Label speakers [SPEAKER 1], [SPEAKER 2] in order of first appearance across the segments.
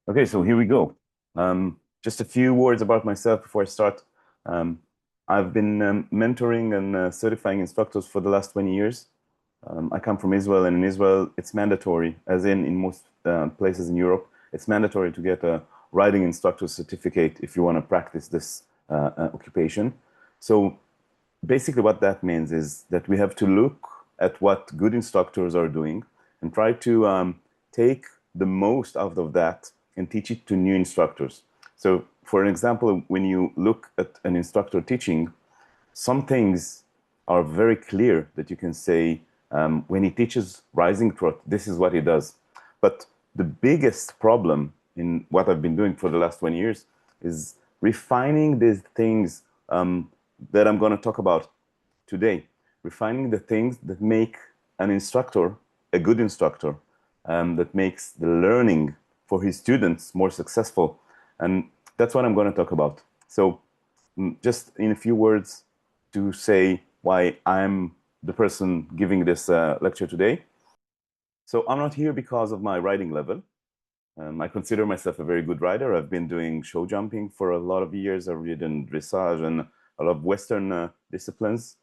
[SPEAKER 1] Okay, so here we go. Just a few words about myself before I start. Um, I've been mentoring and certifying instructors for the last 20 years. I come from Israel, and in Israel, it's mandatory, as in most places in Europe, it's mandatory to get a riding instructor certificate if you want to practice this occupation. So basically, what that means is that we have to look at what good instructors are doing and try to take the most out of that and teach it to new instructors. So, for an example, when you look at an instructor teaching, some things are very clear that you can say when he teaches rising trot, this is what he does. But the biggest problem in what I've been doing for the last 20 years is refining these things that I'm going to talk about today, refining the things that make an instructor a good instructor, that makes the learning for his students more successful. And that's what I'm going to talk about. So, just in a few words to say why I'm the person giving this lecture today. So, I'm not here because of my riding level. I consider myself a very good rider. I've been doing show jumping for a lot of years. I've ridden dressage and a lot of Western disciplines.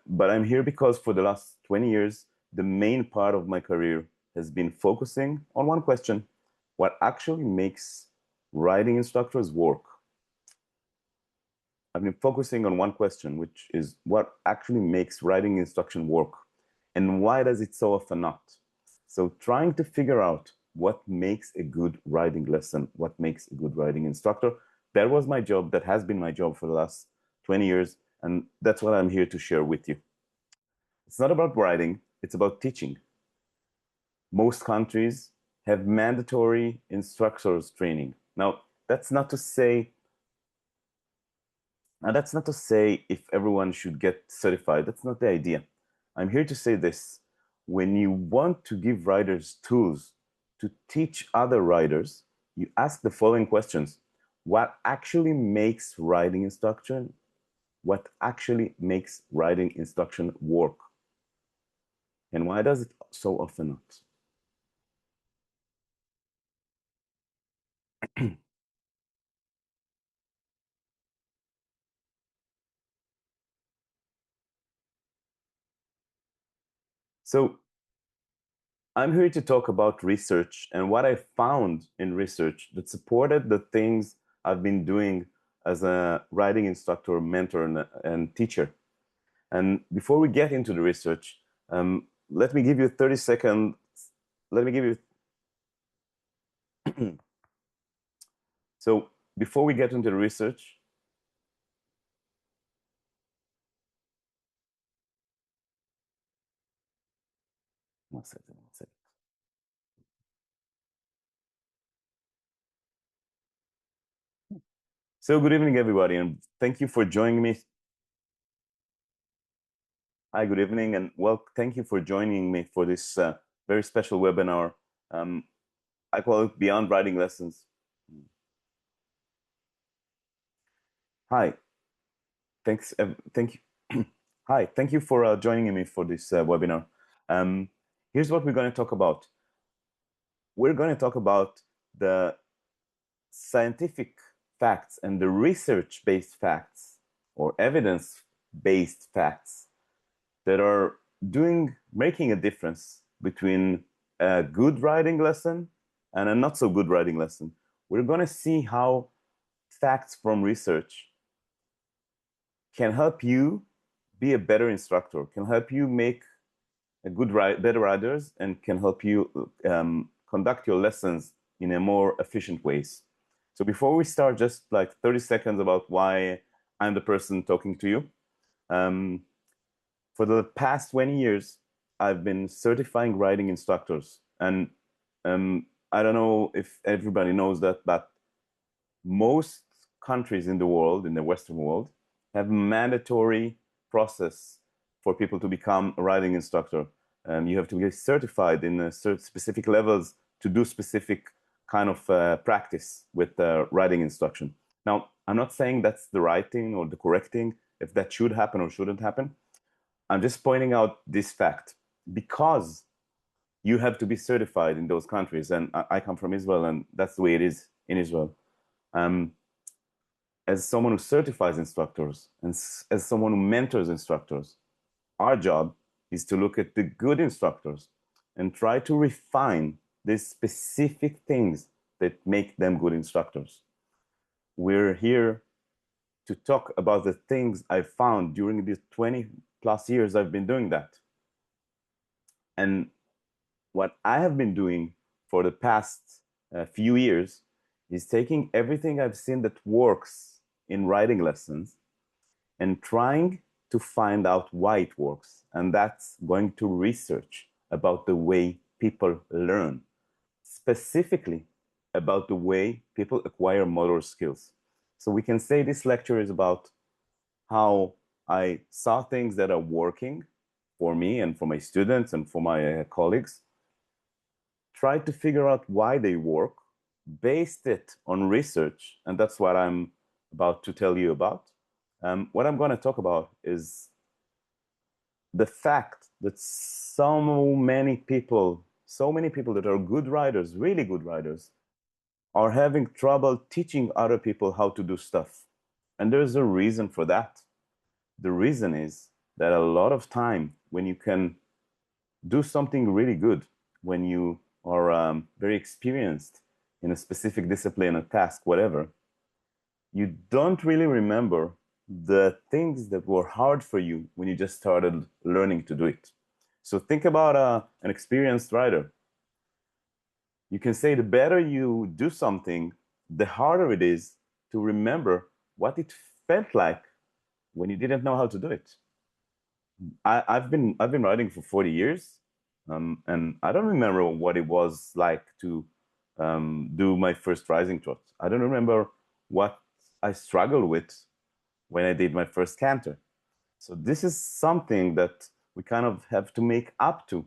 [SPEAKER 1] But I'm here because for the last 20 years, the main part of my career has been focusing on one question: what actually makes riding instructors work? I've been focusing on one question, which is what actually makes riding instruction work and why does it so often not? So trying to figure out what makes a good riding lesson, what makes a good riding instructor, that was my job. That has been my job for the last 20 years. And that's what I'm here to share with you. It's not about riding, it's about teaching. Most countries have mandatory instructors training. Now, that's not to say Now, that's not to say if everyone should get certified. That's not the idea. I'm here to say this. When you want to give writers tools to teach other writers, you ask the following questions. What actually makes writing instruction? What actually makes writing instruction work? And why does it so often not? So I'm here to talk about research and what I found in research that supported the things I've been doing as a writing instructor, mentor, and teacher. And before we get into the research, let me give you 30 seconds. Let me give you. So before we get into the research, one second, one second. So good evening, everybody, and thank you for joining me. Hi, good evening, and thank you for joining me for this very special webinar. Um, I call it Beyond Writing Lessons. Hi, thank you. Hi, thank you for joining me for this webinar. Um, Here's what we're going to talk about. We're going to talk about the scientific facts and the research-based facts or evidence-based facts that are making a difference between a good writing lesson and a not so good writing lesson. We're going to see how facts from research can help you be a better instructor, can help you make better riders, and can help you conduct your lessons in a more efficient ways. So before we start, just like 30 seconds about why I'm the person talking to you. Um, for the past 20 years, I've been certifying riding instructors. And I don't know if everybody knows that, but most countries in the world, in the Western world, have mandatory process for people to become a riding instructor. You have to get certified in specific levels to do specific kind of practice with riding instruction. Now, I'm not saying that's the right thing or the correct thing, if that should happen or shouldn't happen. I'm just pointing out this fact because you have to be certified in those countries. And I come from Israel, and that's the way it is in Israel. Um, as someone who certifies instructors and as someone who mentors instructors, our job is to look at the good instructors and try to refine the specific things that make them good instructors. We're here to talk about the things I found during the 20 plus years I've been doing that. And what I have been doing for the past few years is taking everything I've seen that works in writing lessons and trying to find out why it works. And that's going to research about the way people learn, specifically about the way people acquire motor skills. So we can say this lecture is about how I saw things that are working for me and for my students and for my colleagues, tried to figure out why they work, based it on research, and that's what I'm about to tell you about. What I'm going to talk about is the fact that so many people that are good writers, really good writers, are having trouble teaching other people how to do stuff. And there's a reason for that. The reason is that a lot of time when you can do something really good, when you are very experienced in a specific discipline, a task, whatever, you don't really remember the things that were hard for you when you just started learning to do it. So think about an experienced writer. You can say the better you do something, the harder it is to remember what it felt like when you didn't know how to do it. I've been writing for 40 years, and I don't remember what it was like to do my first rising trot. I don't remember what I struggled with when I did my first canter. So this is something that we kind of have to make up to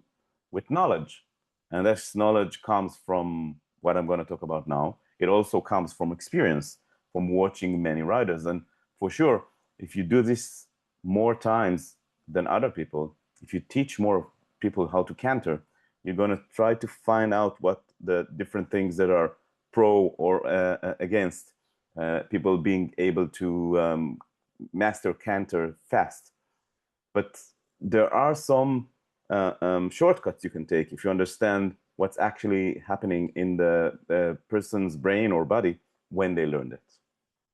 [SPEAKER 1] with knowledge. And this knowledge comes from what I'm going to talk about now. It also comes from experience, from watching many riders. And for sure, if you do this more times than other people, if you teach more people how to canter, you're going to try to find out what the different things that are pro or against people being able to master canter fast. But there are some shortcuts you can take if you understand what's actually happening in the person's brain or body when they learned it.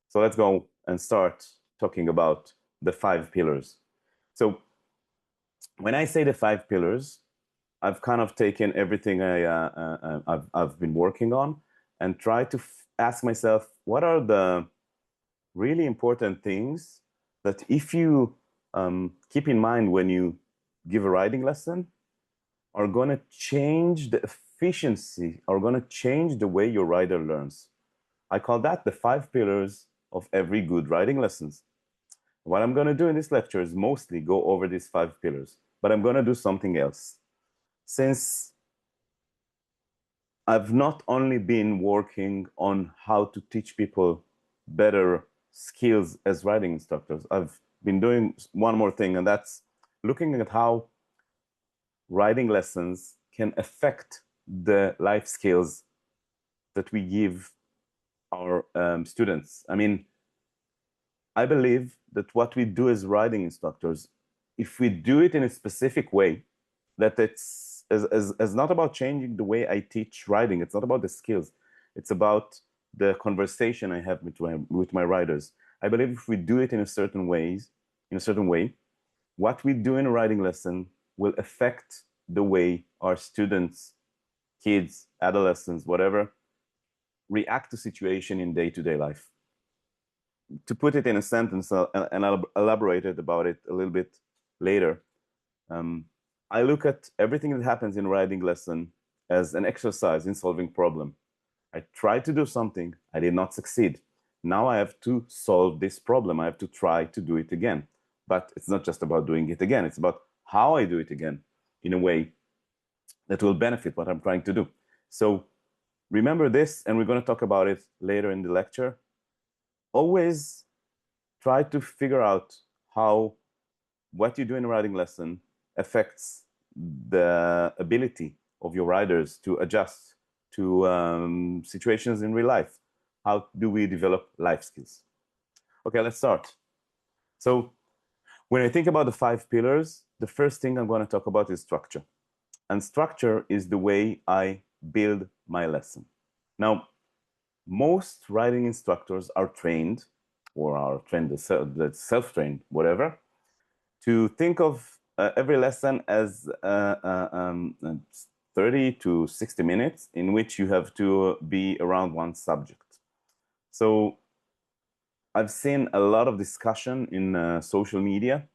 [SPEAKER 1] So let's go and start talking about the 5 pillars. So when I say the 5 pillars, I've kind of taken everything I've been working on and try to ask myself, what are the really important things that if you keep in mind when you give a riding lesson, are going to change the efficiency, are going to change the way your rider learns. I call that the 5 pillars of every good riding lessons. What I'm going to do in this lecture is mostly go over these 5 pillars, but I'm going to do something else. Since I've not only been working on how to teach people better skills as riding instructors, I've been doing one more thing, and that's looking at how riding lessons can affect the life skills that we give our students. I mean, I believe that what we do as riding instructors, if we do it in a specific way, that it's as not about changing the way I teach riding. It's not about the skills. It's about the conversation I have with my riders. I believe if we do it in a certain way, what we do in a riding lesson will affect the way our students, kids, adolescents, whatever, react to situation in day-to-day life. To put it in a sentence, and I'll elaborate about it a little bit later, I look at everything that happens in riding lesson as an exercise in solving problem. I tried to do something, I did not succeed. Now I have to solve this problem. I have to try to do it again. But it's not just about doing it again. It's about how I do it again in a way that will benefit what I'm trying to do. So remember this, and we're going to talk about it later in the lecture. Always try to figure out how what you do in a riding lesson affects the ability of your riders to adjust to situations in real life. How do we develop life skills? Okay, let's start. So when I think about the 5 pillars, the first thing I'm going to talk about is structure. And structure is the way I build my lesson. Now, most riding instructors are trained, or are trained, self-trained, whatever, to think of every lesson as 30 to 60 minutes in which you have to be around one subject. So I've seen a lot of discussion in social media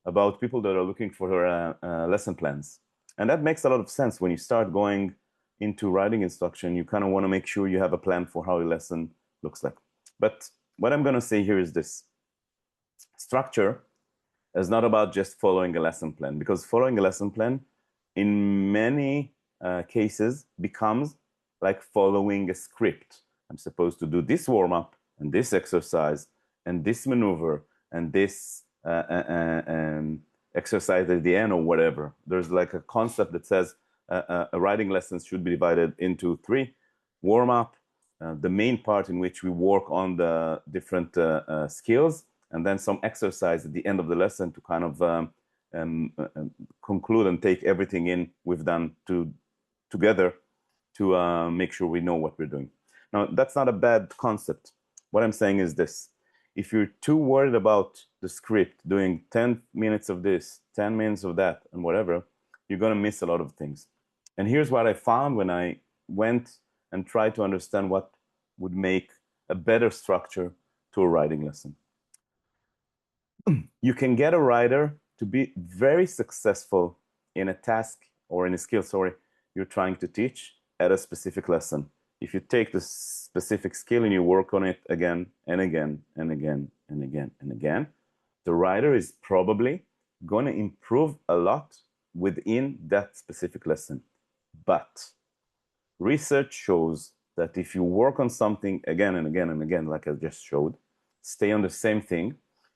[SPEAKER 1] about people that are looking for lesson plans. And that makes a lot of sense. When you start going into riding instruction, you kind of want to make sure you have a plan for how a lesson looks like. But what I'm going to say here is this. Structure is not about just following a lesson plan, because following a lesson plan in many cases becomes like following a script. I'm supposed to do this warm-up and this exercise and this maneuver and this exercise at the end or whatever. There's like a concept that says a riding lesson should be divided into 3: warm-up, the main part in which we work on the different skills, and then some exercise at the end of the lesson to kind of conclude and take everything in we've done together to make sure we know what we're doing. Now, that's not a bad concept. What I'm saying is this. If you're too worried about the script, doing 10 minutes of this, 10 minutes of that, and whatever, you're going to miss a lot of things. And here's what I found when I went and tried to understand what would make a better structure to a riding lesson. You can get a rider to be very successful in a task or in a skill, you're trying to teach at a specific lesson. If you take the specific skill and you work on it again and again and again and again and again, the rider is probably going to improve a lot within that specific lesson. But research shows that if you work on something again and again and again, like I just showed, stay on the same thing,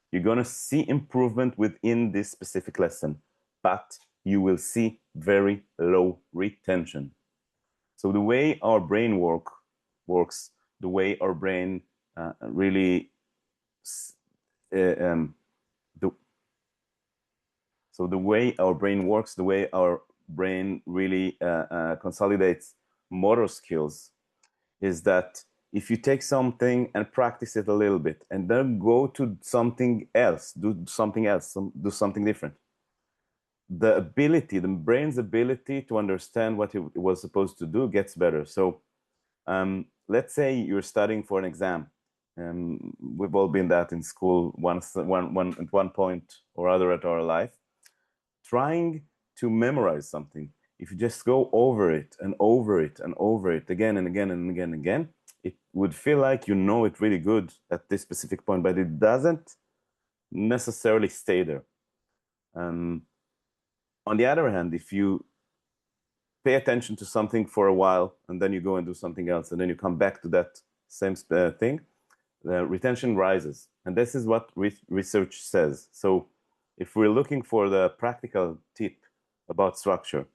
[SPEAKER 1] you're going to see improvement within this specific lesson, but you will see very low retention. So the way our brain works, the way our brain really so the way our brain works, the way our brain really consolidates motor skills is that if you take something and practice it a little bit and then go to something else, do something different, the brain's ability to understand what it was supposed to do gets better. So let's say you're studying for an exam. We've all been that in school at one point or other at our life. Trying to memorize something, if you just go over it and over it and over it again and again and again and again, it would feel like you know it really good at this specific point, but it doesn't necessarily stay there. On the other hand, if you pay attention to something for a while and then you go and do something else and then you come back to that same thing, the retention rises. And this is what research says. So if we're looking for the practical tip about structure,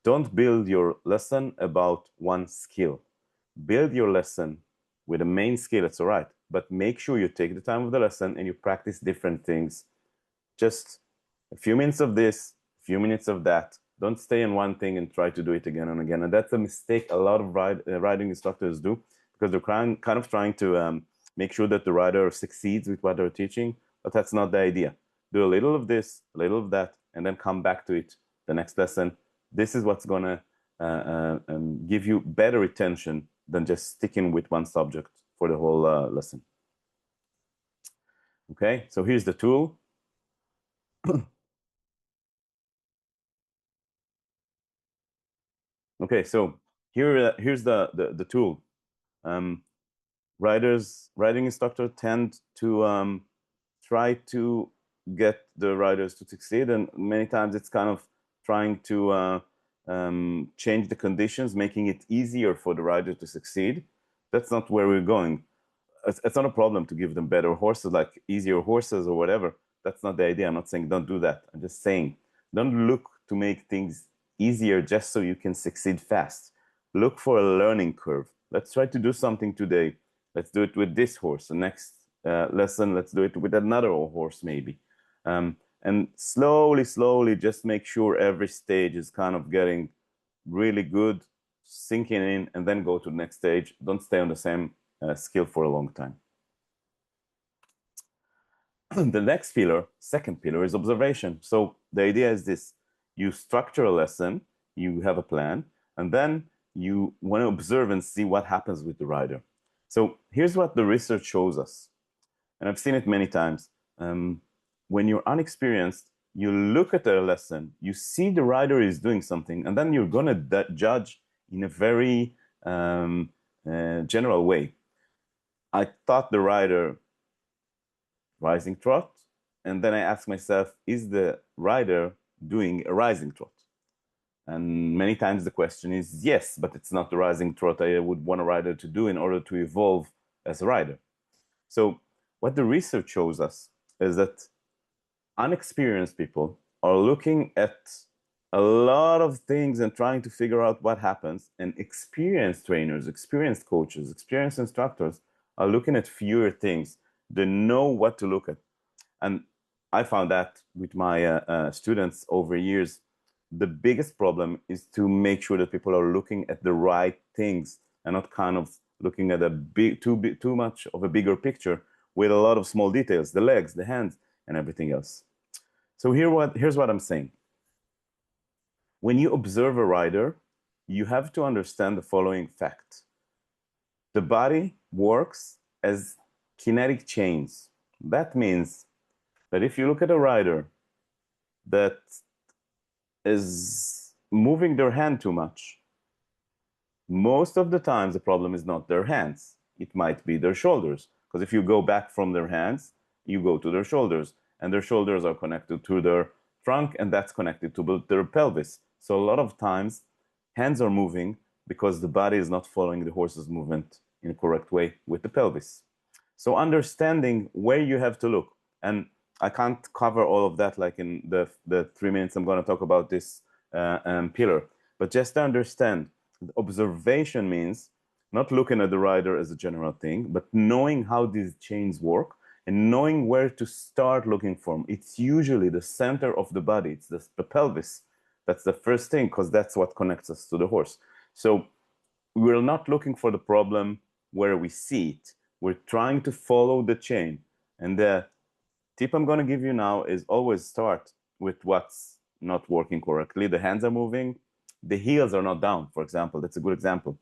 [SPEAKER 1] don't build your lesson about one skill. Build your lesson with a main skill, it's all right, but make sure you take the time of the lesson and you practice different things. Just a few minutes of this, a few minutes of that. Don't stay in one thing and try to do it again and again. And that's a mistake a lot of riding instructors do, because they're kind of trying to make sure that the rider succeeds with what they're teaching, but that's not the idea. Do a little of this, a little of that, and then come back to it the next lesson. This is what's going to give you better retention than just sticking with one subject for the whole lesson. Okay, so here's the tool. Okay, so here's the tool. Riding instructors tend to try to get the riders to succeed, and many times it's kind of trying to change the conditions, making it easier for the rider to succeed. That's not where we're going. It's not a problem to give them better horses, like easier horses or whatever. That's not the idea. I'm not saying don't do that. I'm just saying don't look to make things easier just so you can succeed fast. Look for a learning curve. Let's try to do something today. Let's do it with this horse. The next lesson, let's do it with another horse maybe. And slowly, slowly, just make sure every stage is kind of getting really good, sinking in, and then go to the next stage. Don't stay on the same skill for a long time. The next pillar, second pillar, is observation. So the idea is this: you structure a lesson, you have a plan, and then you want to observe and see what happens with the rider. So here's what the research shows us, and I've seen it many times. When you're unexperienced, you look at a lesson, you see the rider is doing something, and then you're going to judge in a very general way. I taught the rider rising trot, and then I asked myself, is the rider doing a rising trot? And many times the question is yes, but it's not the rising trot I would want a rider to do in order to evolve as a rider. So what the research shows us is that unexperienced people are looking at a lot of things and trying to figure out what happens, and experienced trainers, experienced coaches, experienced instructors are looking at fewer things. They know what to look at. And I found that with my students over years, the biggest problem is to make sure that people are looking at the right things and not kind of looking at too much of a bigger picture with a lot of small details, the legs, the hands, and everything else. So here's what I'm saying. When you observe a rider, you have to understand the following fact. The body works as kinetic chains. That means that if you look at a rider that is moving their hand too much, most of the times the problem is not their hands. It might be their shoulders. Because if you go back from their hands, you go to their shoulders. And their shoulders are connected to their trunk, and that's connected to their pelvis. So a lot of times, hands are moving because the body is not following the horse's movement in a correct way with the pelvis. So understanding where you have to look, and I can't cover all of that like in the 3 minutes I'm going to talk about this pillar, but just to understand, observation means not looking at the rider as a general thing, but knowing how these chains work and knowing where to start looking for them. It's usually the center of the body. It's the pelvis. That's the first thing, because that's what connects us to the horse. So we're not looking for the problem where we see it. We're trying to follow the chain. And the tip I'm going to give you now is always start with what's not working correctly. The hands are moving. The heels are not down, for example. That's a good example.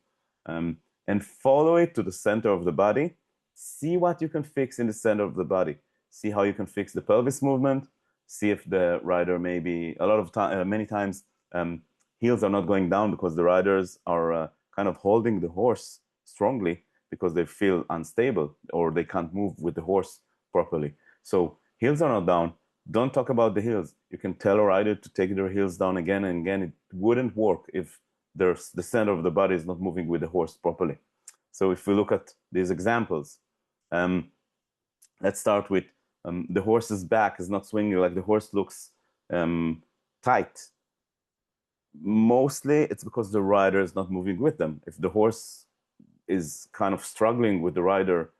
[SPEAKER 1] And follow it to the center of the body. See what you can fix in the center of the body. See how you can fix the pelvis movement. See if the rider maybe many times heels are not going down because the riders are kind of holding the horse strongly because they feel unstable or they can't move with the horse properly. So heels are not down. Don't talk about the heels. You can tell a rider to take their heels down again and again. It wouldn't work if the center of the body is not moving with the horse properly. So if we look at these examples, let's start with the horse's back is not swinging, like the horse looks tight. Mostly it's because the rider is not moving with them. If the horse is kind of struggling with the rider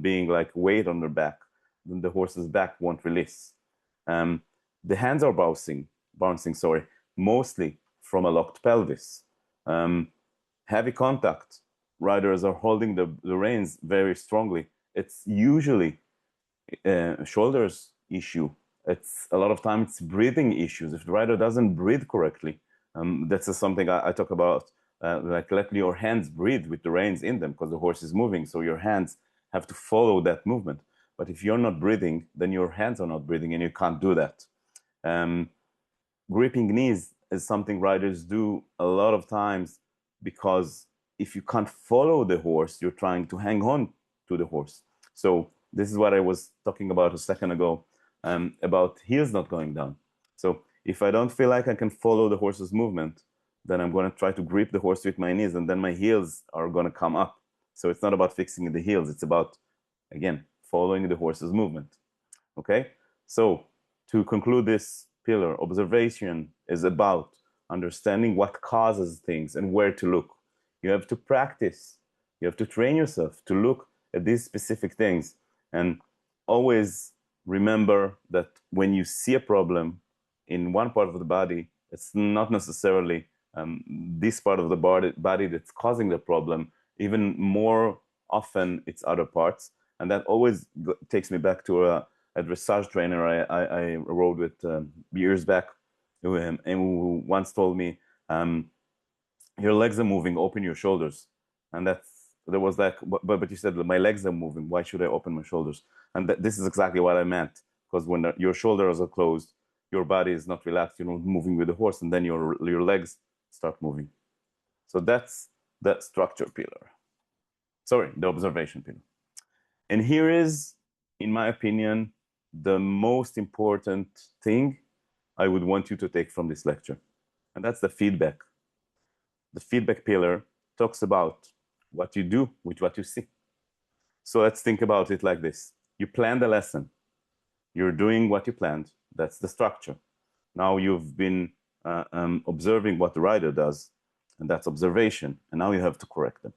[SPEAKER 1] being like weight on their back, then the horse's back won't release. The hands are bouncing, mostly from a locked pelvis. Heavy contact, riders are holding the reins very strongly. It's usually shoulders issue. It's a lot of times it's breathing issues. If the rider doesn't breathe correctly, that's something I talk about. Like let your hands breathe with the reins in them because the horse is moving. So your hands have to follow that movement. But if you're not breathing, then your hands are not breathing and you can't do that. Gripping knees is something riders do a lot of times because if you can't follow the horse, you're trying to hang on to the horse. So this is what I was talking about a second ago about heels not going down. So if I don't feel like I can follow the horse's movement, then I'm going to try to grip the horse with my knees and then my heels are going to come up. So it's not about fixing the heels. It's about, again, following the horse's movement. Okay? So to conclude this pillar, observation is about understanding what causes things and where to look. You have to practice. You have to train yourself to look at these specific things. And always remember that when you see a problem in one part of the body, it's not necessarily this part of the body that's causing the problem. Even more often, it's other parts. And that always takes me back to a dressage trainer I rode with years back, and who once told me, your legs are moving, open your shoulders. And there was like, but you said, my legs are moving, why should I open my shoulders? And this is exactly what I meant, because when your shoulders are closed, your body is not relaxed, you're not moving with the horse, and then your legs start moving. So that's the structure pillar. Sorry, the observation pillar. And here is, in my opinion, the most important thing I would want you to take from this lecture. And that's the feedback. The feedback pillar talks about what you do with what you see. So let's think about it like this. You planned a lesson. You're doing what you planned. That's the structure. Now you've been observing what the rider does, and that's observation. And now you have to correct them.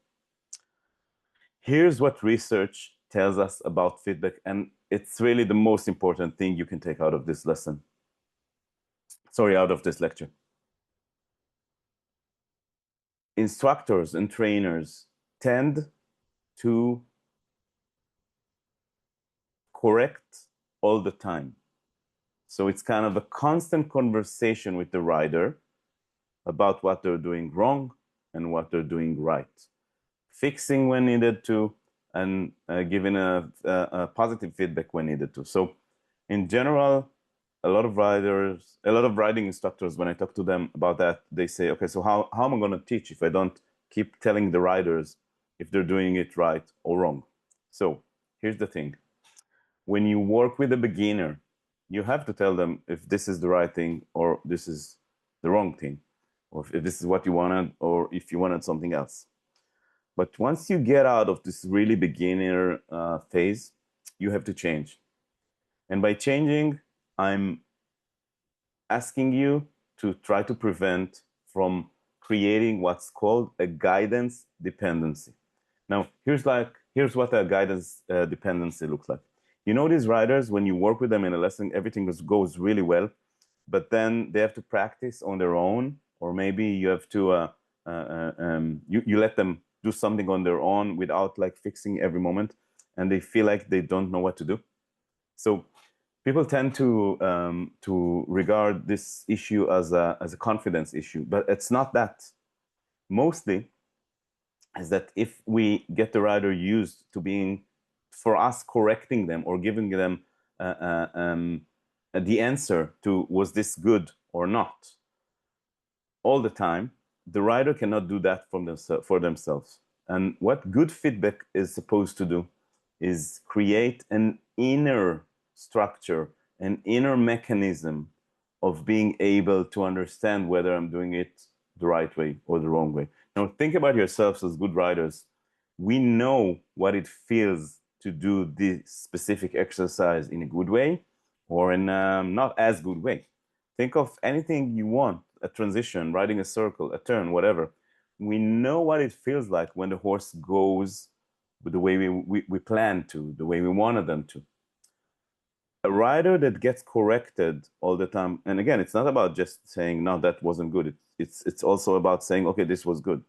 [SPEAKER 1] Here's what research tells us about feedback, and it's really the most important thing you can take out of this lesson. Sorry, out of this lecture. Instructors and trainers tend to correct all the time. So it's kind of a constant conversation with the rider about what they're doing wrong and what they're doing right. Fixing when needed to, and giving a positive feedback when needed to. So in general, a lot of riding instructors, when I talk to them about that, they say, okay, so how am I going to teach if I don't keep telling the riders if they're doing it right or wrong? So here's the thing. When you work with a beginner, you have to tell them if this is the right thing or this is the wrong thing, or if this is what you wanted or if you wanted something else. But once you get out of this really beginner phase, you have to change. And by changing, I'm asking you to try to prevent from creating what's called a guidance dependency. Now, here's what a guidance dependency looks like. You know these riders, when you work with them in a lesson, everything goes really well, but then they have to practice on their own, or maybe you have to you let them do something on their own without like fixing every moment, and they feel like they don't know what to do. So people tend to regard this issue as a confidence issue, but it's not that. Mostly is that if we get the rider used to being, for us, correcting them or giving them the answer to was this good or not all the time, the rider cannot do that for themselves. And what good feedback is supposed to do is create an inner structure, an inner mechanism of being able to understand whether I'm doing it the right way or the wrong way. Now, think about yourselves as good riders. We know what it feels to do this specific exercise in a good way or in not as good way. Think of anything you want, a transition, riding a circle, a turn, whatever. We know what it feels like when the horse goes the way we planned to, the way we wanted them to. A rider that gets corrected all the time, and again, it's not about just saying, no, that wasn't good. It's also about saying, okay, this was good.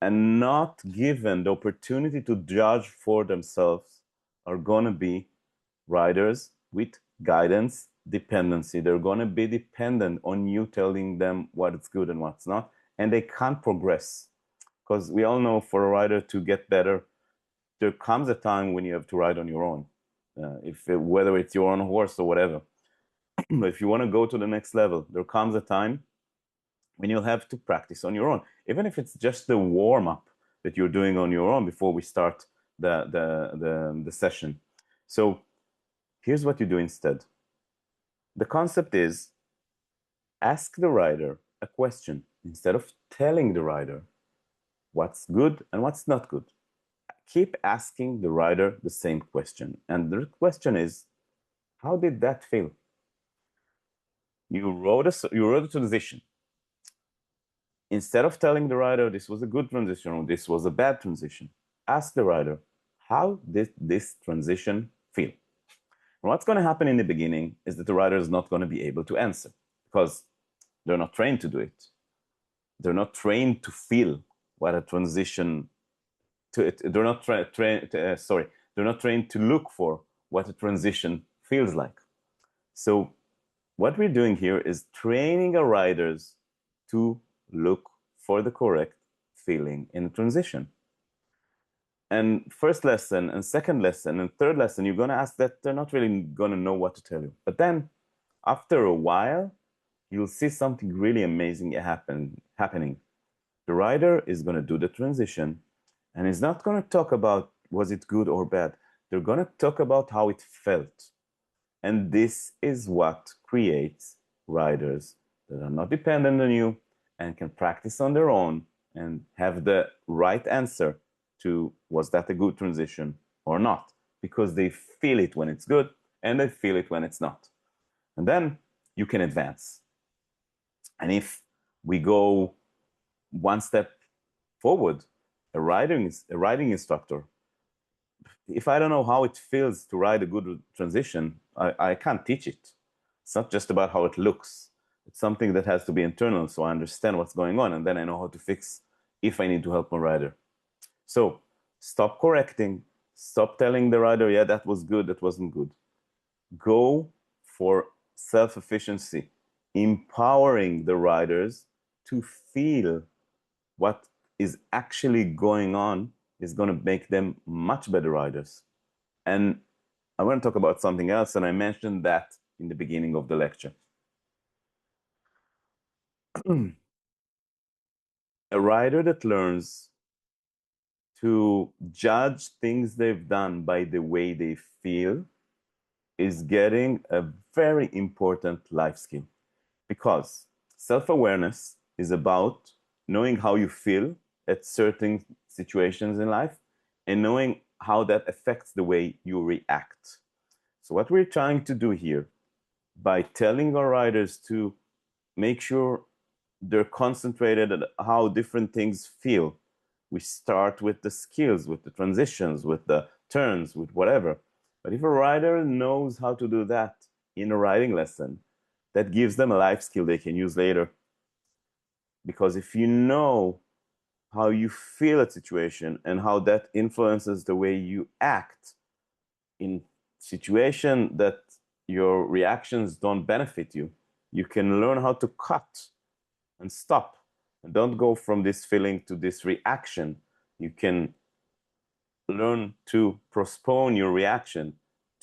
[SPEAKER 1] And not given the opportunity to judge for themselves are going to be riders with guidance dependency. They're going to be dependent on you telling them what's good and what's not, and they can't progress. Because we all know for a rider to get better, there comes a time when you have to ride on your own. Whether it's your own horse or whatever. But if you want to go to the next level, there comes a time when you'll have to practice on your own, even if it's just the warm-up that you're doing on your own before we start the session. So here's what you do instead. The concept is ask the rider a question instead of telling the rider what's good and what's not good. Keep asking the rider the same question. And the question is, how did that feel? You rode a transition. instead of telling the rider this was a good transition or this was a bad transition, ask the rider, how did this transition feel? And what's going to happen in the beginning is that the rider is not going to be able to answer because they're not trained to do it. They're not trained to feel what a transition to it. They're not they're not trained to look for what a transition feels like. So what we're doing here is training our riders to look for the correct feeling in a transition. And first lesson and second lesson and third lesson, you're going to ask that they're not really going to know what to tell you. But then after a while, you'll see something really amazing happening. The rider is going to do the transition and is not going to talk about was it good or bad. They're going to talk about how it felt. And this is what creates riders that are not dependent on you and can practice on their own and have the right answer to was that a good transition or not, because they feel it when it's good and they feel it when it's not. And then you can advance. And if we go one step forward, a riding instructor, if I don't know how it feels to ride a good transition, I can't teach it. It's not just about how it looks. It's something that has to be internal, so I understand what's going on, and then I know how to fix if I need to help my rider. So stop correcting. Stop telling the rider, yeah, that was good, that wasn't good. Go for self-efficiency, empowering the riders to feel what is actually going on is going to make them much better riders. And I want to talk about something else, and I mentioned that in the beginning of the lecture. A rider that learns to judge things they've done by the way they feel is getting a very important life skill, because self-awareness is about knowing how you feel at certain situations in life and knowing how that affects the way you react. So what we're trying to do here by telling our riders to make sure they're concentrated on how different things feel. We start with the skills, with the transitions, with the turns, with whatever. But if a rider knows how to do that in a riding lesson, that gives them a life skill they can use later. Because if you know how you feel a situation and how that influences the way you act in situation that your reactions don't benefit you, you can learn how to cut and stop. And don't go from this feeling to this reaction. You can learn to postpone your reaction,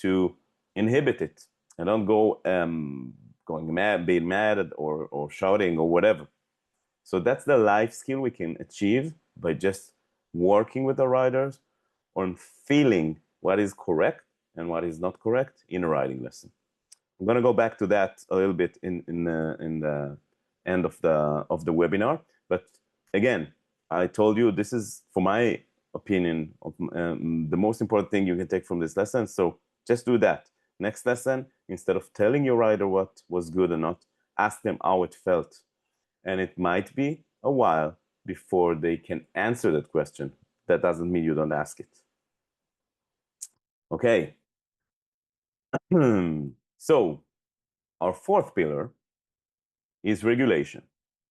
[SPEAKER 1] to inhibit it, and don't go going mad, being mad or shouting or whatever. So that's the life skill we can achieve by just working with the riders on feeling what is correct and what is not correct in a riding lesson. I'm going to go back to that a little bit in the end of the webinar. But again, I told you this is, for my opinion, the most important thing you can take from this lesson. So just do that. Next lesson, instead of telling your rider what was good or not, ask them how it felt. And it might be a while before they can answer that question. That doesn't mean you don't ask it. Okay. So our fourth pillar is regulation.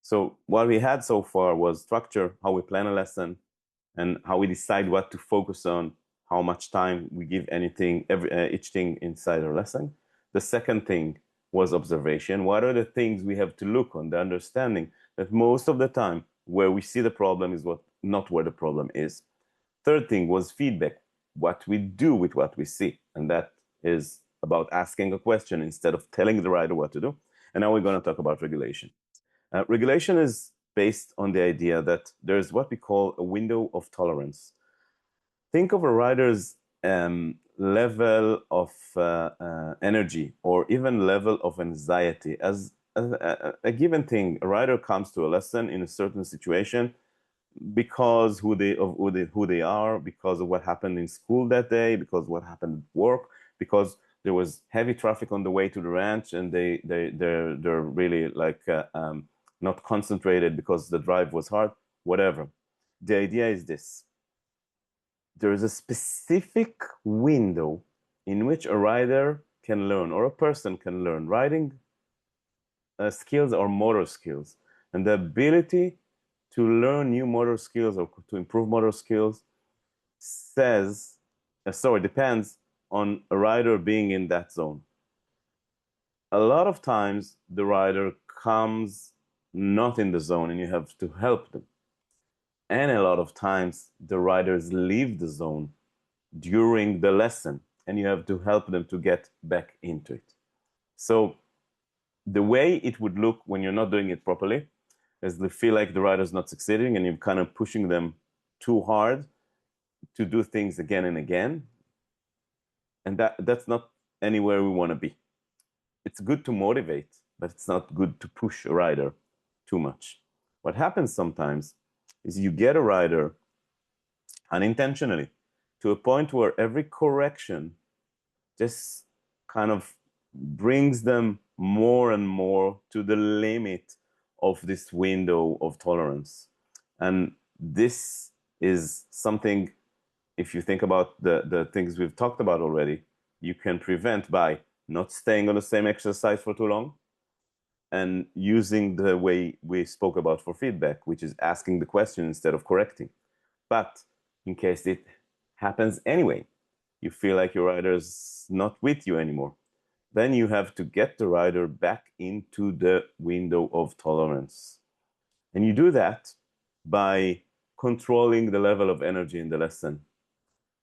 [SPEAKER 1] So what we had so far was structure, how we plan a lesson, and how we decide what to focus on, how much time we give anything, each thing inside our lesson. The second thing was observation. What are the things we have to look on, the understanding that most of the time where we see the problem is not where the problem is. Third thing was feedback, what we do with what we see. And that is about asking a question instead of telling the rider what to do. And now we're going to talk about regulation. Regulation is based on the idea that there's what we call a window of tolerance. Think of a rider's level of energy or even level of anxiety as a given thing. A rider comes to a lesson in a certain situation because who they are, because of what happened in school that day, because of what happened at work, because there was heavy traffic on the way to the ranch, and they're really like not concentrated because the drive was hard, whatever. The idea is this. There is a specific window in which a rider can learn or a person can learn riding skills or motor skills. And the ability to learn new motor skills or to improve motor skills depends on a rider being in that zone. A lot of times the rider comes not in the zone and you have to help them. And a lot of times the riders leave the zone during the lesson and you have to help them to get back into it. So the way it would look when you're not doing it properly is they feel like the rider's not succeeding and you're kind of pushing them too hard to do things again and again. And that's not anywhere we want to be. It's good to motivate, but it's not good to push a rider too much. What happens sometimes is you get a rider unintentionally to a point where every correction just kind of brings them more and more to the limit of this window of tolerance. And this is something, if you think about the things we've talked about already, you can prevent by not staying on the same exercise for too long and using the way we spoke about for feedback, which is asking the question instead of correcting. But in case it happens anyway, you feel like your rider's not with you anymore, then you have to get the rider back into the window of tolerance. And you do that by controlling the level of energy in the lesson.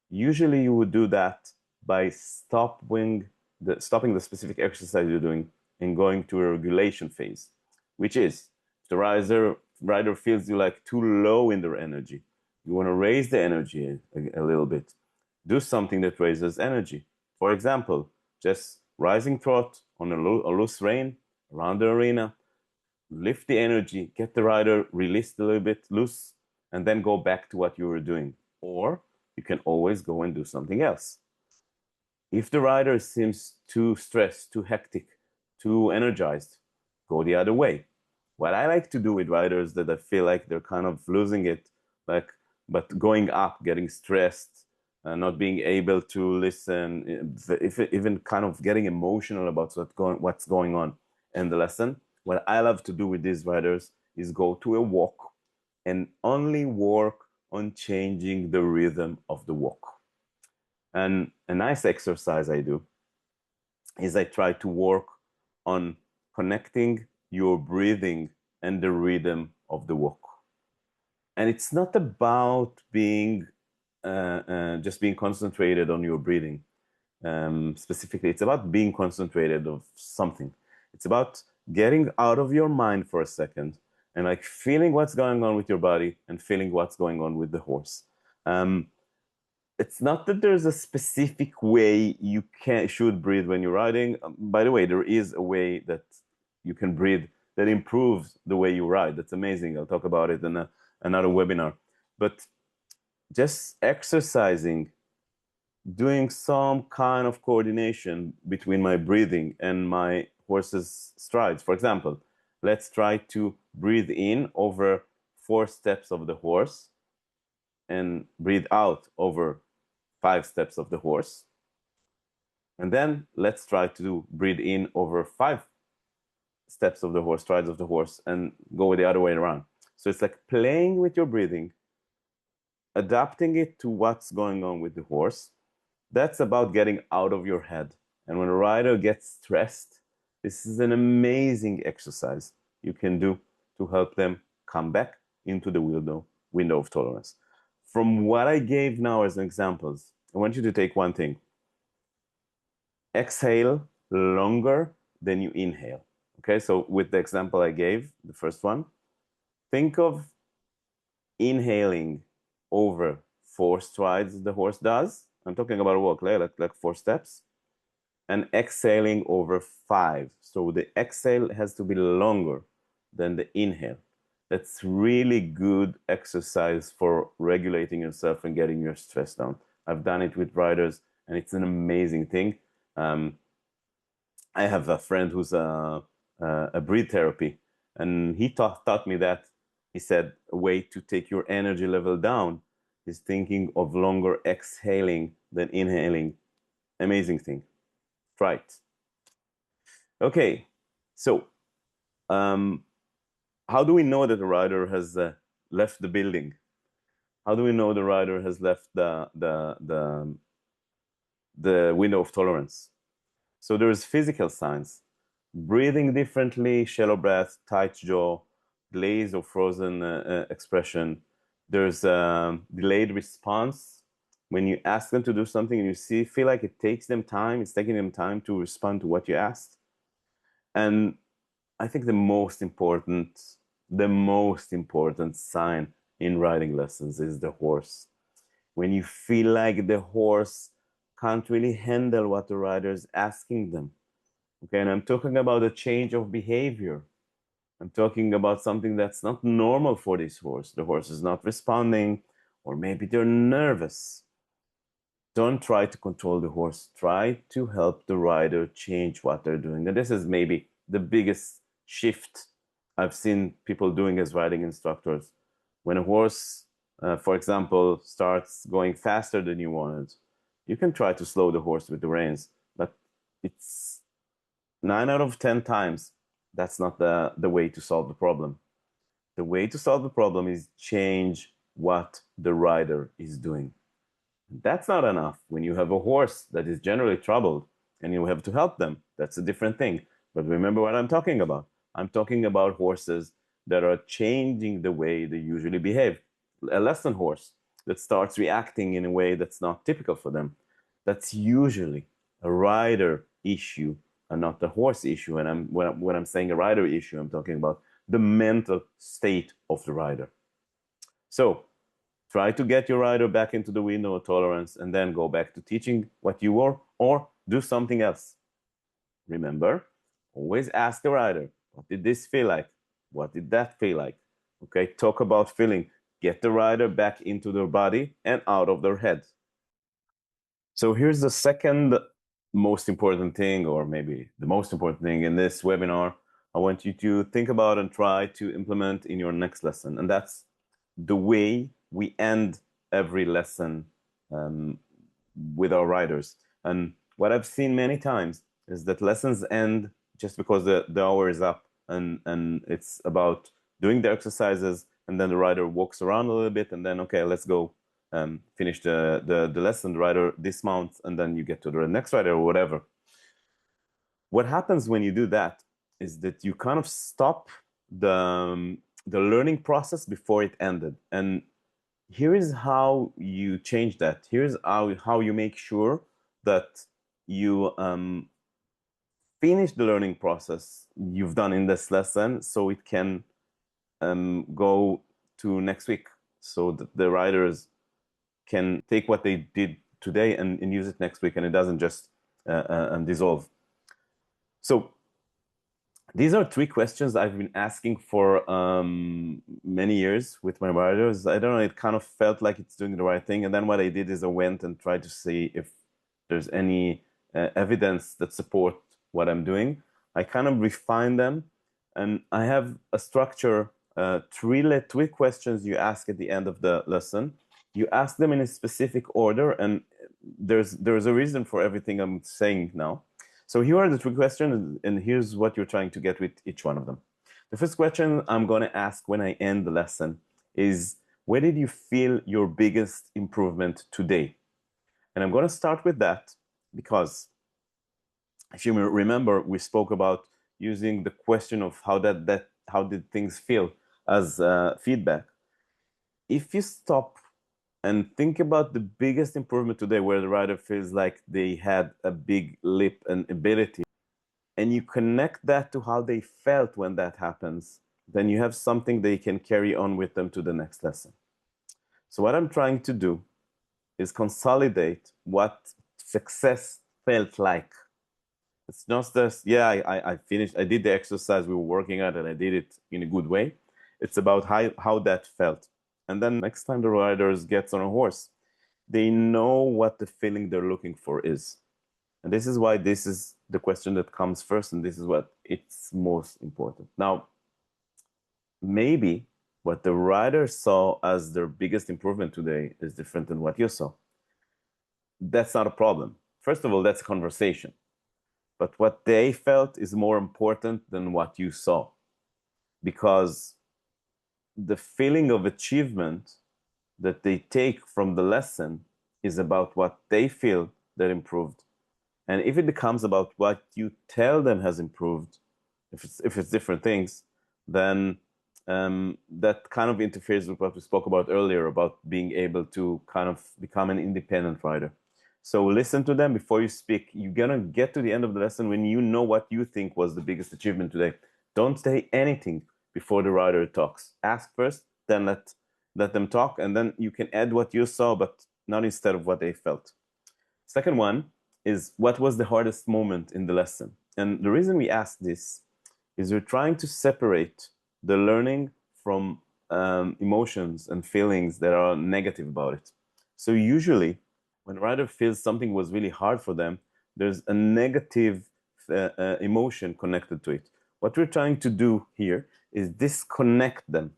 [SPEAKER 1] Usually you would do that by stopping the specific exercise you're doing and going to a regulation phase, which is if the rider feels you like too low in their energy, you want to raise the energy a little bit. Do something that raises energy. For example, just rising trot on a loose rein around the arena, lift the energy, get the rider released a little bit loose, and then go back to what you were doing. Or you can always go and do something else. If the rider seems too stressed, too hectic, too energized, go the other way. What I like to do with riders that I feel like they're kind of losing it, but going up, getting stressed, not being able to listen, even kind of getting emotional about what's going on in the lesson. What I love to do with these riders is go to a walk and only work on changing the rhythm of the walk. And a nice exercise I do is I try to work on connecting your breathing and the rhythm of the walk. And it's not about being just being concentrated on your breathing specifically. It's about being concentrated of something. It's about getting out of your mind for a second and like feeling what's going on with your body and feeling what's going on with the horse. It's not that there's a specific way you should breathe when you're riding. By the way, there is a way that you can breathe that improves the way you ride. That's amazing. I'll talk about it in another webinar. But just exercising, doing some kind of coordination between my breathing and my horse's strides. For example, let's try to breathe in over 4 steps of the horse and breathe out over 5 steps of the horse. And then let's try to breathe in over 5 steps of the horse, strides of the horse, and go the other way around. So it's like playing with your breathing, adapting it to what's going on with the horse. That's about getting out of your head. And when a rider gets stressed, this is an amazing exercise you can do to help them come back into the window of tolerance. From what I gave now as examples, I want you to take one thing. Exhale longer than you inhale. Okay, so with the example I gave, the first one, think of inhaling over 4 strides the horse does. I'm talking about a walk, like 4 steps, and exhaling over 5. So the exhale has to be longer than the inhale. That's really good exercise for regulating yourself and getting your stress down. I've done it with riders, and it's an amazing thing. I have a friend who's a breathe therapy And he taught me that. He said a way to take your energy level down is thinking of longer exhaling than inhaling. Amazing thing. Try it. Okay, so how do we know that the rider has left the building? How do we know the rider has left the window of tolerance? So there's physical signs: breathing differently, shallow breath, tight jaw, glazed or frozen expression. There's delayed response when you ask them to do something and you feel like it takes them time. It's taking them time to respond to what you asked. And I think the most important sign in riding lessons is the horse. When you feel like the horse can't really handle what the rider is asking them. Okay, and I'm talking about a change of behavior. I'm talking about something that's not normal for this horse. The horse is not responding, or maybe they're nervous. Don't try to control the horse. Try to help the rider change what they're doing. And this is maybe the biggest shift I've seen people doing as riding instructors. When a horse, for example, starts going faster than you wanted, you can try to slow the horse with the reins, but it's 9 out of 10 times that's not the way to solve the problem. The way to solve the problem is change what the rider is doing. That's not enough. When you have a horse that is generally troubled and you have to help them, that's a different thing. But remember what I'm talking about. I'm talking about horses that are changing the way they usually behave. A lesson horse that starts reacting in a way that's not typical for them. That's usually a rider issue and not the horse issue. And when I'm saying a rider issue, I'm talking about the mental state of the rider. So try to get your rider back into the window of tolerance and then go back to teaching what you were, or do something else. Remember, always ask the rider, what did this feel like? What did that feel like? Okay, talk about feeling. Get the rider back into their body and out of their head. So here's the second most important thing, or maybe the most important thing in this webinar. I want you to think about and try to implement in your next lesson. And that's the way we end every lesson with our riders. And what I've seen many times is that lessons end just because the hour is up and it's about doing the exercises, and then the rider walks around a little bit and then, okay, let's go finish the lesson. The rider dismounts and then you get to the next rider or whatever. What happens when you do that is that you kind of stop the learning process before it ended. And here is how you change that. Here's how you make sure that you finish the learning process you've done in this lesson so it can go to next week, so that the riders can take what they did today and use it next week, and it doesn't just dissolve. So these are 3 questions I've been asking for many years with my riders. I don't know, it kind of felt like it's doing the right thing. And then what I did is I went and tried to see if there's any evidence that support what I'm doing. I kind of refined them, and I have a structure, 3 questions you ask at the end of the lesson. You ask them in a specific order, and there's a reason for everything I'm saying now. So here are the 3 questions, and here's what you're trying to get with each one of them. The first question I'm going to ask when I end the lesson is, where did you feel your biggest improvement today? And I'm going to start with that because if you remember, we spoke about using the question of how did things feel as feedback. If you stop and think about the biggest improvement today, where the rider feels like they had a big leap and ability, and you connect that to how they felt when that happens, then you have something they can carry on with them to the next lesson. So what I'm trying to do is consolidate what success felt like. It's not just, yeah, I finished, I did the exercise we were working at, and I did it in a good way. It's about how that felt. And then next time the riders gets on a horse, they know what the feeling they're looking for is. And this is why this is the question that comes first, and this is what it's most important. Now, maybe what the rider saw as their biggest improvement today is different than what you saw. That's not a problem. First of all, that's a conversation. But what they felt is more important than what you saw, because the feeling of achievement that they take from the lesson is about what they feel that improved. And if it becomes about what you tell them has improved, if it's different things, then that kind of interferes with what we spoke about earlier about being able to kind of become an independent writer. So listen to them before you speak. You're gonna get to the end of the lesson when you know what you think was the biggest achievement today. Don't say anything before the writer talks. Ask first, then let them talk, and then you can add what you saw, but not instead of what they felt. Second one is, what was the hardest moment in the lesson? And the reason we ask this is we're trying to separate the learning from emotions and feelings that are negative about it. So usually, when a writer feels something was really hard for them, there's a negative emotion connected to it. What we're trying to do here is disconnect the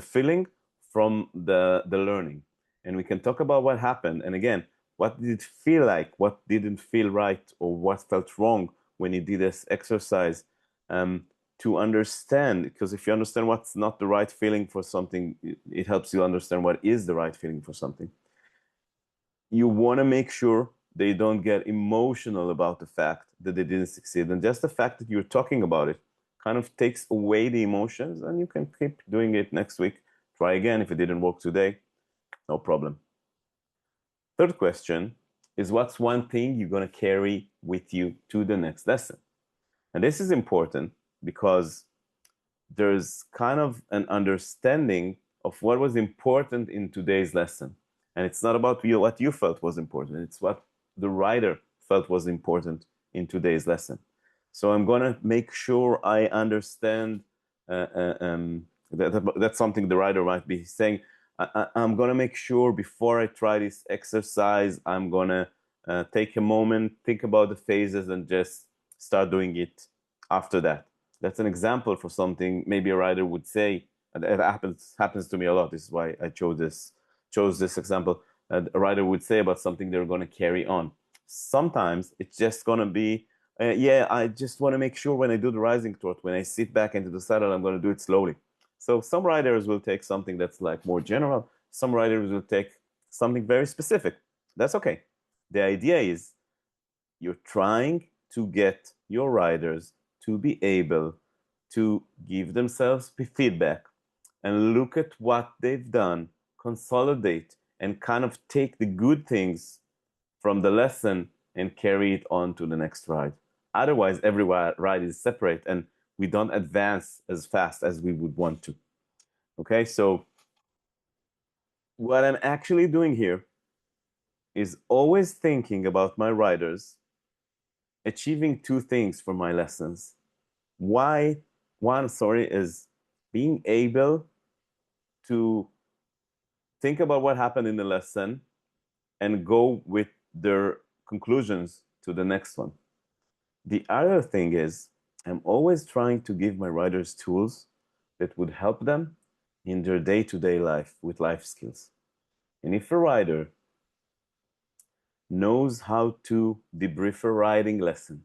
[SPEAKER 1] feeling from the learning. And we can talk about what happened. And again, what did it feel like? What didn't feel right? Or what felt wrong when you did this exercise? To understand, because if you understand what's not the right feeling for something, it helps you understand what is the right feeling for something. You want to make sure they don't get emotional about the fact that they didn't succeed. And just the fact that you're talking about it kind of takes away the emotions, and you can keep doing it next week. Try again. If it didn't work today, no problem. Third question is, what's one thing you're going to carry with you to the next lesson? And this is important because there's kind of an understanding of what was important in today's lesson. And it's not about what you felt was important. It's what the writer felt was important in today's lesson. So I'm going to make sure I understand that's something the writer might be saying. I'm going to make sure before I try this exercise, I'm going to take a moment, think about the phases, and just start doing it after that. That's an example for something maybe a writer would say. It happens to me a lot. This is why I chose this example. A writer would say about something they're going to carry on. Sometimes it's just going to be, yeah, I just want to make sure when I do the rising trot, when I sit back into the saddle, I'm going to do it slowly. So some writers will take something that's like more general. Some writers will take something very specific. That's okay. The idea is you're trying to get your writers to be able to give themselves feedback and look at what they've done, consolidate, and kind of take the good things from the lesson and carry it on to the next ride. Otherwise, every ride is separate and we don't advance as fast as we would want to. Okay, so what I'm actually doing here is always thinking about my riders achieving two things for my lessons. One, is being able to think about what happened in the lesson and go with their conclusions to the next one. The other thing is, I'm always trying to give my writers tools that would help them in their day-to-day life with life skills. And if a writer knows how to debrief a writing lesson,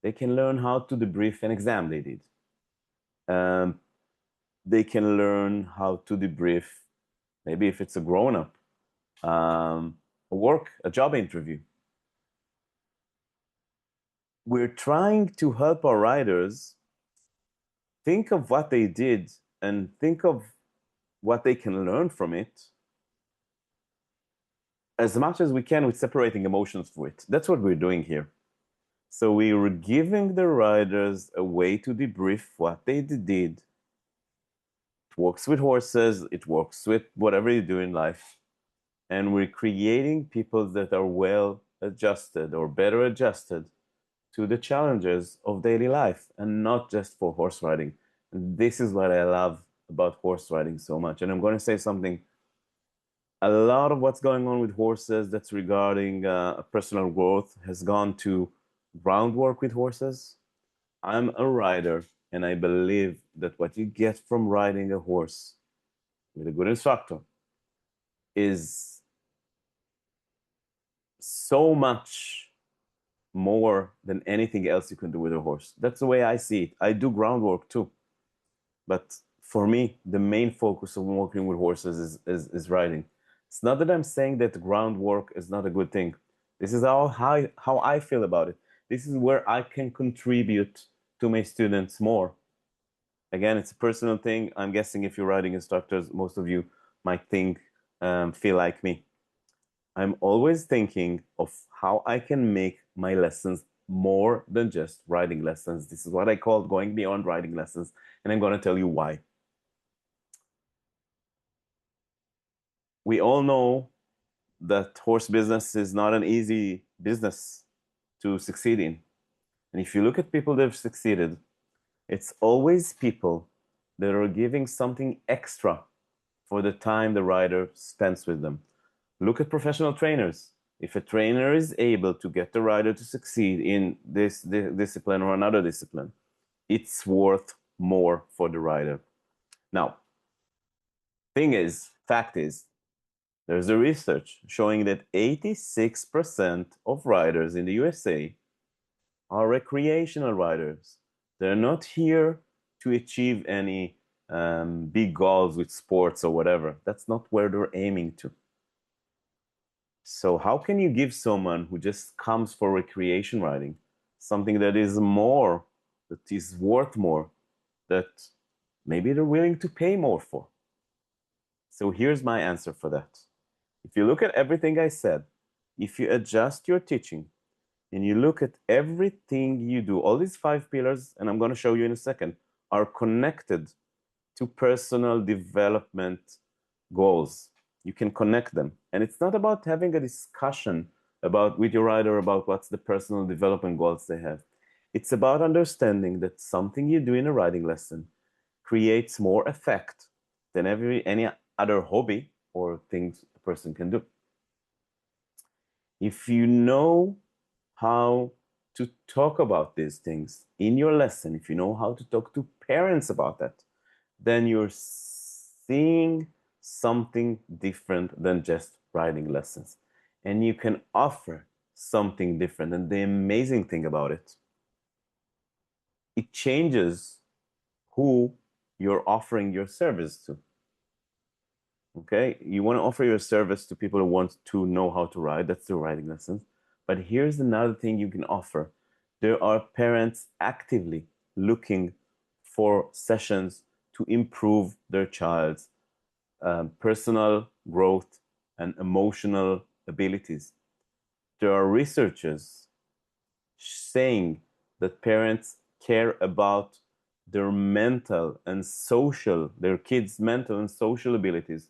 [SPEAKER 1] they can learn how to debrief an exam they did. They can learn how to debrief, maybe if it's a grown-up, a job interview. We're trying to help our writers think of what they did and think of what they can learn from it as much as we can with separating emotions for it. That's what we're doing here. So we were giving the writers a way to debrief what they did. It works with horses, it works with whatever you do in life. And we're creating people that are well adjusted or better adjusted to the challenges of daily life and not just for horse riding. And this is what I love about horse riding so much. And I'm going to say something. A lot of what's going on with horses that's regarding personal growth has gone to groundwork with horses. I'm a rider And I believe that what you get from riding a horse with a good instructor is so much more than anything else you can do with a horse. That's the way I see it. I do groundwork too. But for me, the main focus of working with horses is riding. It's not that I'm saying that groundwork is not a good thing. This is how I feel about it. This is where I can contribute to my students more. Again, it's a personal thing. I'm guessing if you're riding instructors, most of you might think, feel like me. I'm always thinking of how I can make my lessons more than just riding lessons. This is what I call going beyond riding lessons, and I'm going to tell you why. We all know that horse business is not an easy business to succeed in. And if you look at people that have succeeded, it's always people that are giving something extra for the time the rider spends with them. Look at professional trainers. If a trainer is able to get the rider to succeed in this discipline or another discipline, it's worth more for the rider. Now, fact is, there's a research showing that 86% of riders in the USA are recreational riders. They're not here to achieve any big goals with sports or whatever. That's not where they're aiming to. So how can you give someone who just comes for recreation riding something that is more, that is worth more, that maybe they're willing to pay more for? So here's my answer for that. If you look at everything I said, if you adjust your teaching and you look at everything you do, all these 5 pillars, and I'm going to show you in a second, are connected to personal development goals. You can connect them. And it's not about having a discussion with your rider about what's the personal development goals they have. It's about understanding that something you do in a riding lesson creates more effect than any other hobby or things a person can do. If you know how to talk about these things in your lesson, if you know how to talk to parents about that, then you're seeing something different than just riding lessons. And you can offer something different. And the amazing thing about it, it changes who you're offering your service to. Okay, you want to offer your service to people who want to know how to ride. That's the riding lessons. But here's another thing you can offer. There are parents actively looking for sessions to improve their child's personal growth and emotional abilities. There are researchers saying that parents care about their kids' mental and social abilities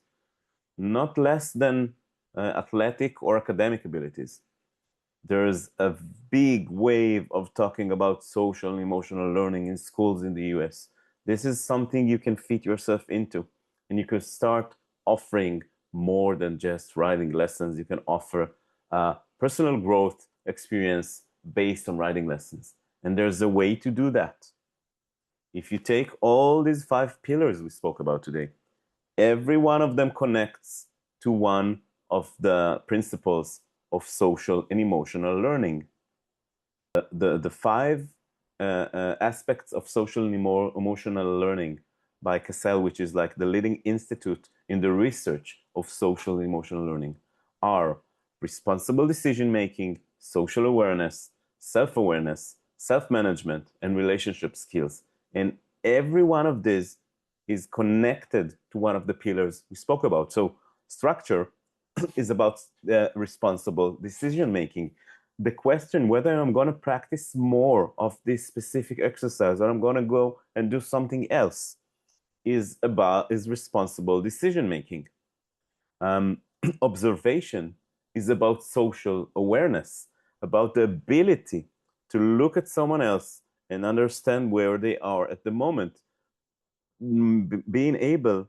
[SPEAKER 1] not less than athletic or academic abilities. There's a big wave of talking about social and emotional learning in schools in the US. This is something you can fit yourself into, and you can start offering more than just riding lessons. You can offer personal growth experience based on riding lessons. And there's a way to do that. If you take all these 5 pillars we spoke about today, every one of them connects to one of the principles of social and emotional learning. The 5 aspects of social and emotional learning by Cassell, which is like the leading institute in the research of social and emotional learning, are responsible decision making, social awareness, self-awareness, self-management, and relationship skills. And every one of these is connected to one of the pillars we spoke about. So structure is about responsible decision making. The question whether I'm going to practice more of this specific exercise or I'm going to go and do something else is responsible decision making. Observation is about social awareness, about the ability to look at someone else and understand where they are at the moment. Being able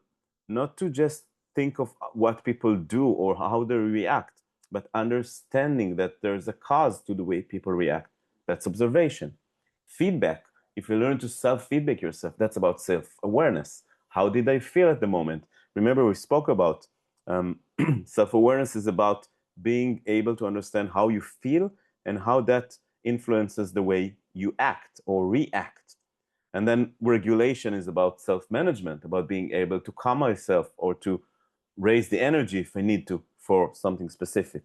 [SPEAKER 1] not to just think of what people do or how they react, but understanding that there's a cause to the way people react. That's observation. Feedback If you learn to self-feedback yourself, that's about self-awareness. How did I feel at the moment? Remember, we spoke about self-awareness is about being able to understand how you feel and how that influences the way you act or react. And then regulation is about self-management, about being able to calm myself or to raise the energy if I need to for something specific.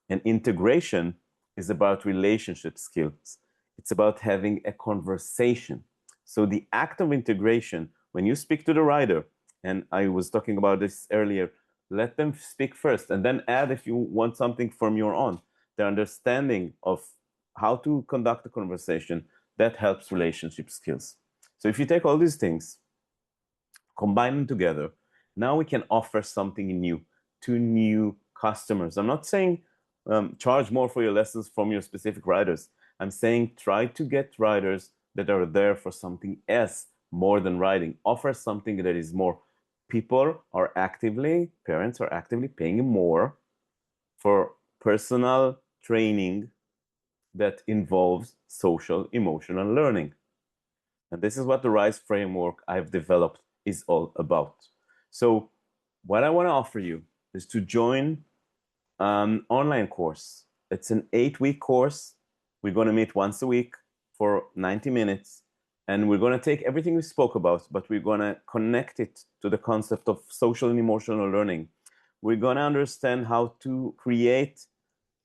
[SPEAKER 1] And integration is about relationship skills. It's about having a conversation. So the act of integration, when you speak to the rider, and I was talking about this earlier, let them speak first and then add if you want something from your own. The understanding of how to conduct a conversation, that helps relationship skills. So if you take all these things, combine them together, now we can offer something new to new customers. I'm not saying charge more for your lessons from your specific riders. I'm saying try to get riders that are there for something else more than riding. Offer something that is more. Parents are actively paying more for personal training that involves social emotional learning. And this is what the RISE framework I've developed is all about. So what I want to offer you is to join an online course. It's an 8-week course. We're going to meet once a week for 90 minutes. And we're going to take everything we spoke about, but we're going to connect it to the concept of social and emotional learning. We're going to understand how to create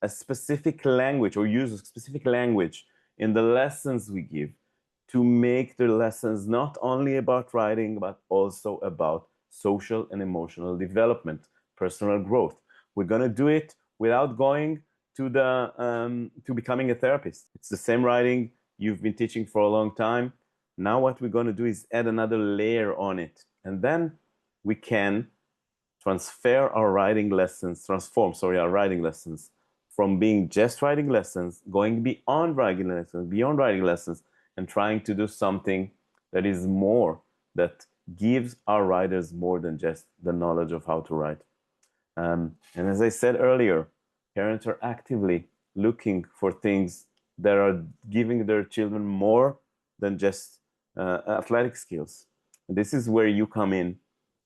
[SPEAKER 1] a specific language or use a specific language in the lessons we give to make the lessons not only about writing, but also about social and emotional development, personal growth. We're going to do it without going to becoming a therapist. It's the same writing you've been teaching for a long time. Now what we're going to do is add another layer on it. And then we can transform our writing lessons from being just writing lessons, going beyond writing lessons, and trying to do something that is more, that gives our writers more than just the knowledge of how to write. And as I said earlier, parents are actively looking for things that are giving their children more than just athletic skills. And this is where you come in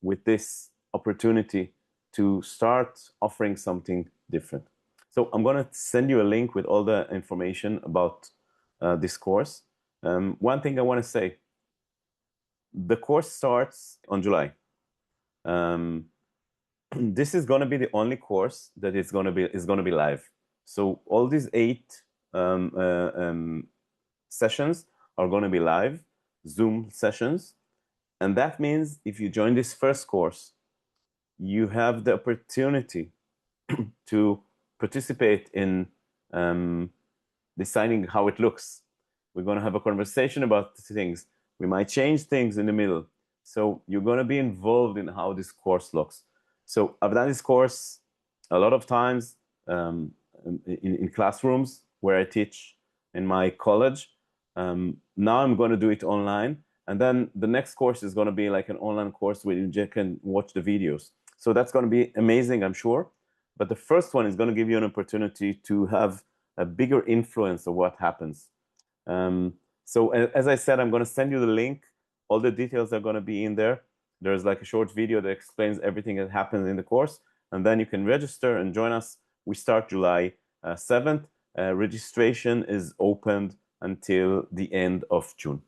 [SPEAKER 1] with this opportunity to start offering something different. So I'm going to send you a link with all the information about this course. One thing I want to say, the course starts on July. This is going to be the only course that is going to be live. So all these 8 sessions are going to be live, Zoom sessions. And that means if you join this first course, you have the opportunity to participate in deciding how it looks. We're going to have a conversation about things. We might change things in the middle. So you're going to be involved in how this course looks. So I've done this course a lot of times in classrooms where I teach in my college. Now I'm going to do it online. And then the next course is going to be like an online course where you can watch the videos. So that's going to be amazing, I'm sure. But the first one is going to give you an opportunity to have a bigger influence of what happens. So as I said, I'm going to send you the link. All the details are going to be in there. There's like a short video that explains everything that happens in the course. And then you can register and join us. We start July 7th. Registration is opened until the end of June.